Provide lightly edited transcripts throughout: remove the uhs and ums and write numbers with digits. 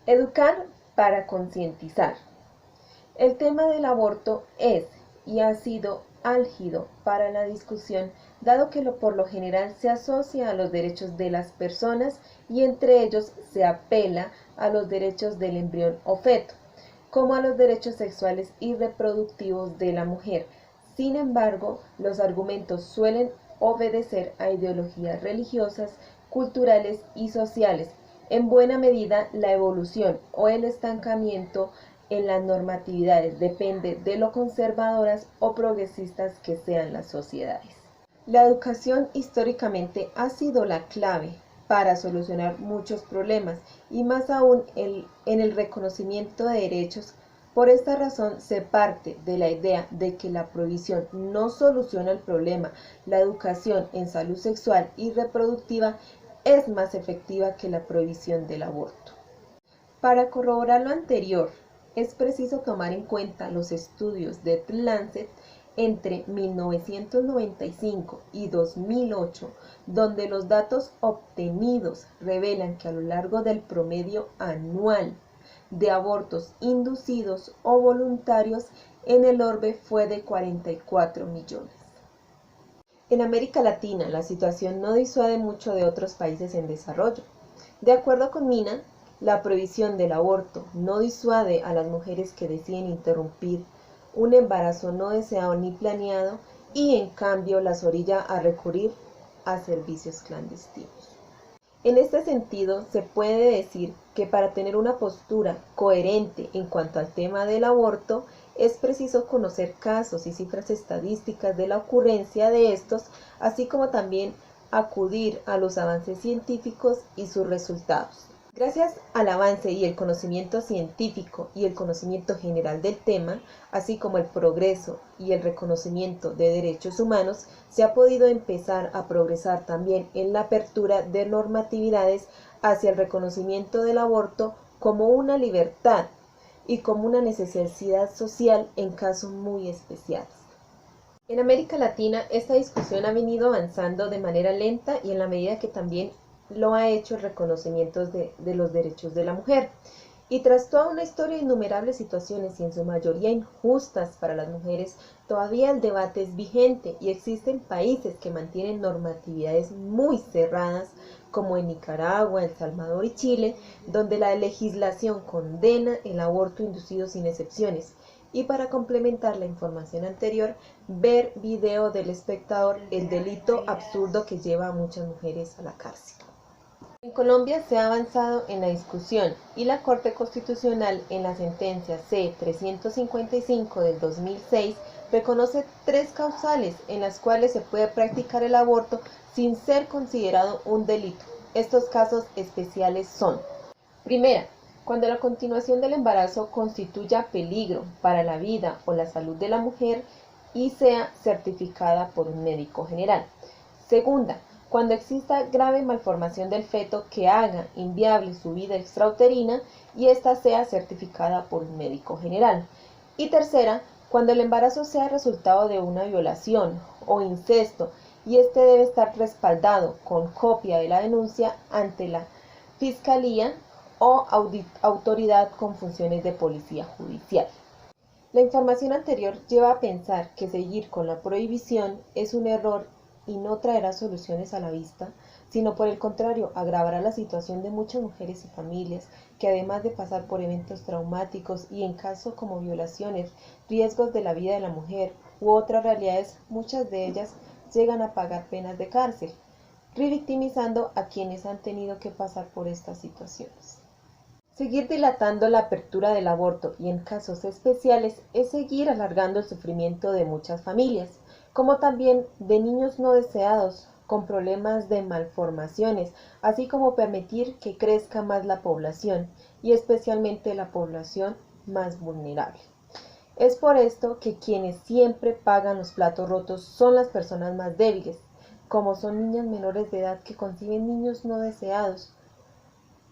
Educar para concientizar. El tema del aborto es y ha sido álgido para la discusión, dado que por lo general se asocia a los derechos de las personas y entre ellos se apela a los derechos del embrión o feto, como a los derechos sexuales y reproductivos de la mujer. Sin embargo, los argumentos suelen obedecer a ideologías religiosas, culturales y sociales. En buena medida, la evolución o el estancamiento en las normatividades depende de lo conservadoras o progresistas que sean las sociedades. La educación históricamente ha sido la clave para solucionar muchos problemas y más aún en el reconocimiento de derechos. Por esta razón se parte de la idea de que la prohibición no soluciona el problema. La educación en salud sexual y reproductiva es más efectiva que la prohibición del aborto. Para corroborar lo anterior, es preciso tomar en cuenta los estudios de The Lancet entre 1995 y 2008, donde los datos obtenidos revelan que a lo largo del promedio anual de abortos inducidos o voluntarios en el orbe fue de 44 millones. En América Latina, la situación no disuade mucho de otros países en desarrollo. De acuerdo con Mina, la prohibición del aborto no disuade a las mujeres que deciden interrumpir un embarazo no deseado ni planeado y en cambio las orilla a recurrir a servicios clandestinos. En este sentido, se puede decir que para tener una postura coherente en cuanto al tema del aborto, es preciso conocer casos y cifras estadísticas de la ocurrencia de estos, así como también acudir a los avances científicos y sus resultados. Gracias al avance y el conocimiento científico y el conocimiento general del tema, así como el progreso y el reconocimiento de derechos humanos, se ha podido empezar a progresar también en la apertura de normatividades hacia el reconocimiento del aborto como una libertad y como una necesidad social en casos muy especiales. En América Latina, esta discusión ha venido avanzando de manera lenta y en la medida que también lo ha hecho el reconocimiento de los derechos de la mujer. Y tras toda una historia de innumerables situaciones y en su mayoría injustas para las mujeres, todavía el debate es vigente y existen países que mantienen normatividades muy cerradas, como en Nicaragua, El Salvador y Chile, donde la legislación condena el aborto inducido sin excepciones. Y para complementar la información anterior, ver video del espectador, el delito absurdo que lleva a muchas mujeres a la cárcel. En Colombia se ha avanzado en la discusión y la Corte Constitucional en la sentencia C-355 del 2006 reconoce 3 causales en las cuales se puede practicar el aborto sin ser considerado un delito. Estos casos especiales son: primera, cuando la continuación del embarazo constituya peligro para la vida o la salud de la mujer y sea certificada por un médico general. Segunda, cuando exista grave malformación del feto que haga inviable su vida extrauterina y ésta sea certificada por un médico general. Y tercera, cuando el embarazo sea resultado de una violación o incesto y este debe estar respaldado con copia de la denuncia ante la Fiscalía o autoridad con funciones de policía judicial. La información anterior lleva a pensar que seguir con la prohibición es un error y no traerá soluciones a la vista, sino por el contrario, agravará la situación de muchas mujeres y familias que además de pasar por eventos traumáticos y en casos como violaciones, riesgos de la vida de la mujer u otras realidades, muchas de ellas llegan a pagar penas de cárcel, revictimizando a quienes han tenido que pasar por estas situaciones. Seguir dilatando la apertura del aborto y en casos especiales es seguir alargando el sufrimiento de muchas familias, como también de niños no deseados con problemas de malformaciones, así como permitir que crezca más la población y especialmente la población más vulnerable. Es por esto que quienes siempre pagan los platos rotos son las personas más débiles, como son niñas menores de edad que conciben niños no deseados,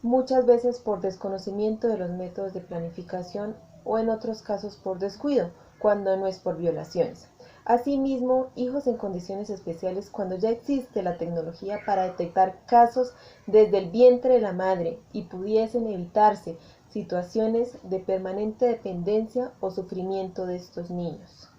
muchas veces por desconocimiento de los métodos de planificación o en otros casos por descuido, cuando no es por violaciones. Asimismo, hijos en condiciones especiales cuando ya existe la tecnología para detectar casos desde el vientre de la madre y pudiesen evitarse situaciones de permanente dependencia o sufrimiento de estos niños.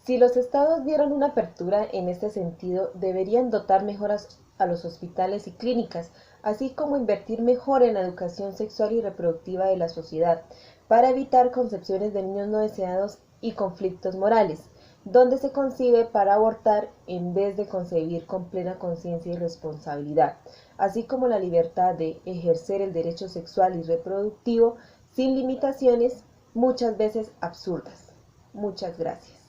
Si los estados dieron una apertura en este sentido, deberían dotar mejoras a los hospitales y clínicas, así como invertir mejor en la educación sexual y reproductiva de la sociedad, para evitar concepciones de niños no deseados y conflictos morales, donde se concibe para abortar en vez de concebir con plena conciencia y responsabilidad, así como la libertad de ejercer el derecho sexual y reproductivo sin limitaciones, muchas veces absurdas. Muchas gracias.